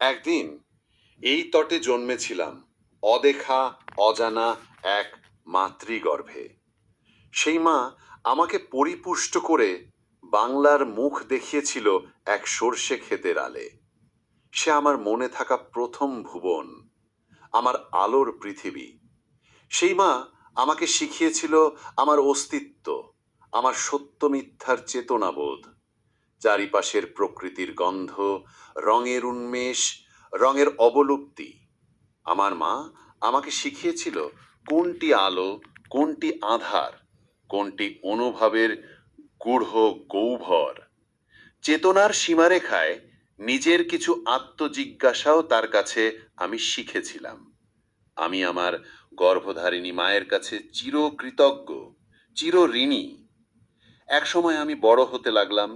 একদিন এই তটে জন্মেছিলাম, অদেখা অজানা এক মাতৃগর্ভে। সেই মা আমাকে পরিপুষ্ট করে বাংলার মুখ দেখিয়েছিল এক সর্ষে ক্ষেতের আলে। সে আমার মনে থাকা প্রথম ভুবন, আমার আলোর পৃথিবী। সেই মা আমাকে শিখিয়েছিল আমার অস্তিত্ব, আমার সত্য মিথ্যার চেতনাবোধ, চারিপাশের প্রকৃতির গন্ধ, রঙের উন্মেষ, রঙের অবলুপ্তি। আমার মা আমাকে শিখিয়েছিল কোনটি আলো, কোনটি আধার, কোনটি অনুভবের গূঢ় গহ্বর। চেতনার সীমারেখায় নিজের কিছু আত্মজিজ্ঞাসাও তার কাছে আমি শিখেছিলাম। আমি আমার গর্ভধারিণী মায়ের কাছে চিরকৃতজ্ঞ, চিরঋণী। একসময় আমি বড় হতে লাগলাম,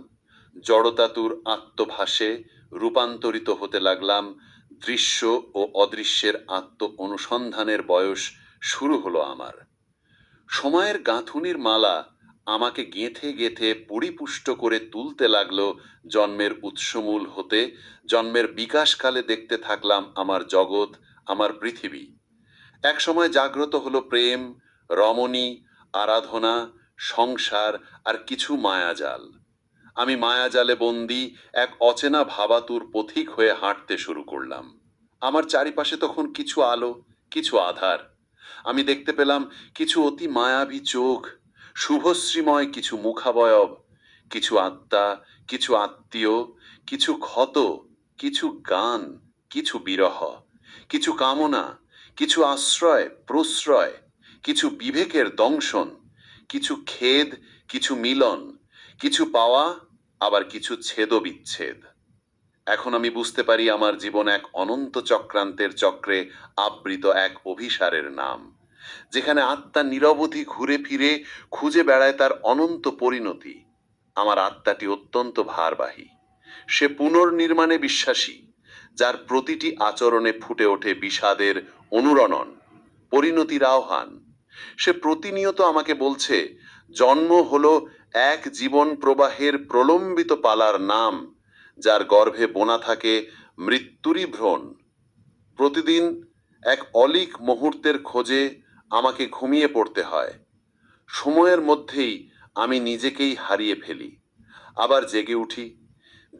জড়তাতুর আত্মভাসে রূপান্তরিত হতে লাগলাম। দৃশ্য ও অদৃশ্যের আত্ম অনুসন্ধানের বয়স শুরু হলো আমার। সময়ের গাঁথুনির মালা আমাকে গেঁথে গেঁথে পরিপুষ্ট করে তুলতে লাগলো। জন্মের উৎসমূল হতে জন্মের বিকাশকালে দেখতে থাকলাম আমার জগৎ, আমার পৃথিবী। এক সময় জাগ্রত হলো প্রেম, রমণী, আরাধনা, সংসার আর কিছু মায়াজাল। আমি মায়াজালে বন্দি এক অচেনা ভাবাতুর পথিক হয়ে হাঁটতে শুরু করলাম। আমার চারিপাশে তখন কিছু আলো, কিছু আধার। আমি দেখতে পেলাম কিছু অতি মায়াবী চোখ, শুভশ্রীময় কিছু মুখাবয়ব, কিছু আত্মা, কিছু আত্মীয়, কিছু ক্ষত, কিছু গান, কিছু বিরহ, কিছু কামনা, কিছু আশ্রয় প্রশ্রয়, কিছু বিবেকের দংশন, কিছু খেদ, কিছু মিলন, কিছু পাওয়া, আবার কিছু ছেদ বিচ্ছেদ। এখন আমি বুঝতে পারি আমার জীবন এক অনন্ত চক্রান্তের চক্রে আবৃত এক অভিসারের নাম, যেখানে আত্মা নিরবধি ঘুরে ফিরে খুঁজে বেড়ায় তার অনন্ত পরিণতি। আমার আত্মাটি অত্যন্ত ভারবাহী। সে পুনর্নির্মাণে বিশ্বাসী, যার প্রতিটি আচরণে ফুটে ওঠে বিষাদের অনুরণন, পরিণতির আহ্বান। সে প্রতিনিয়ত আমাকে বলছে, জন্ম হলো এক জীবন প্রবাহের প্রলম্বিত পালার নাম, যার গর্ভে বোনা থাকে মৃত্যুরই ভ্রণ। প্রতিদিন এক অলীক মুহূর্তের খোঁজে আমাকে ঘুমিয়ে পড়তে হয়। সময়ের মধ্যেই আমি নিজেকেই হারিয়ে ফেলি, আবার জেগে উঠি।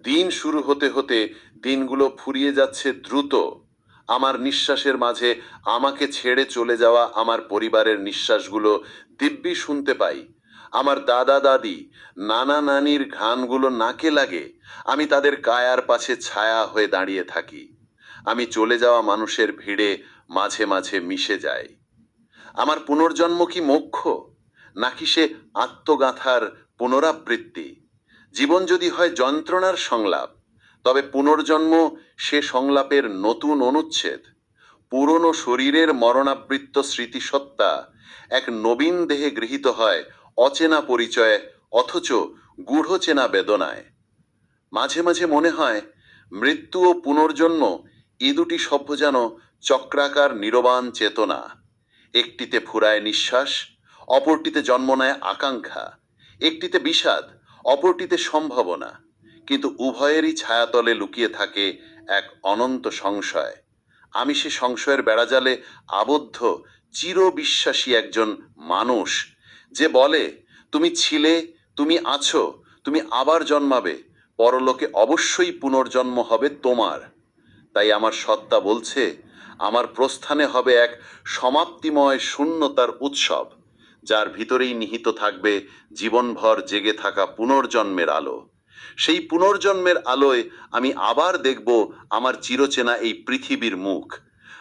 দিন শুরু হতে হতে দিনগুলো ফুরিয়ে যাচ্ছে দ্রুত। আমার নিঃশ্বাসের মাঝে আমাকে ছেড়ে চলে যাওয়া আমার পরিবারের নিঃশ্বাসগুলো দিব্যি শুনতে পাই। আমার দাদা দাদি, নানা নানির ঘ্রাণগুলো নাকে লাগে। আমি তাদের কায়ার পাশে ছায়া হয়ে দাঁড়িয়ে থাকি। আমি চলে যাওয়া মানুষের ভিড়ে মাঝে মাঝে মিশে যাই। আমার পুনর্জন্ম কি মোক্ষ, নাকি সে আত্মগাঁথার পুনরাবৃত্তি? জীবন যদি হয় যন্ত্রণার সংলাপ, তবে পুনর্জন্ম সে সংলাপের নতুন অনুচ্ছেদ। পুরনো শরীরের মরণাবৃত্ত স্মৃতিসত্তা এক নবীন দেহে গৃহীত হয় অচেনা পরিচয়ে, অথচ গূঢ় চেনা বেদনায়। মাঝে মাঝে মনে হয় মৃত্যু ও পুনর্জন্ম এ দুটি শব্দ যেন চক্রাকার নিরবান চেতনা। একটিতে ফুরায় নিঃশ্বাস, অপরটিতে জন্ম নেয় আকাঙ্ক্ষা। একটিতে বিষাদ, অপরটিতে সম্ভাবনা। কিন্তু উভয়েরই ছায়াতলে লুকিয়ে থাকে এক অনন্ত সংশয়। আমি সে সংশয়ের বেড়াজালে আবদ্ধ চিরবিশ্বাসী একজন মানুষ, যে বলে, তুমি ছিলে, তুমি আছো, তুমি আবার জন্মাবে, পরলোকে অবশ্যই পুনর্জন্ম হবে তোমার। তাই আমার সত্তা বলছে, আমার প্রস্থানে হবে এক সমাপ্তিময় শূন্যতার উৎসব, যার ভিতরেই নিহিত থাকবে জীবনভর জেগে থাকা পুনর্জন্মের আলো। সেই পুনর্জন্মের আলোয় আমি আবার দেখব আমার চিরচেনা এই পৃথিবীর মুখ,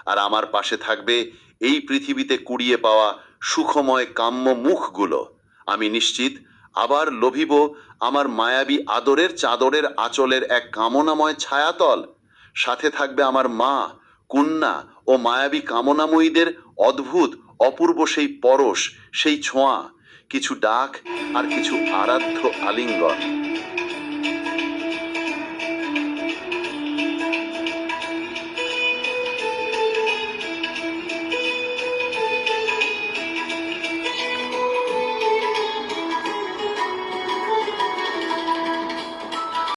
আর আমার পাশে থাকবে এই পৃথিবীতে কুড়িয়ে পাওয়া সুখময় কাম্য মুখগুলো। আমি নিশ্চিত আবার লভিব আমার মায়াবী আদরের চাদরের আঁচলের এক কামনাময় ছায়াতল। সাথে থাকবে আমার মা, কন্যা ও মায়াবী কামনাময়ীদের অদ্ভুত অপূর্ব সেই পরশ, সেই ছোঁয়া, কিছু ডাক আর কিছু আরাধ্য আলিঙ্গন।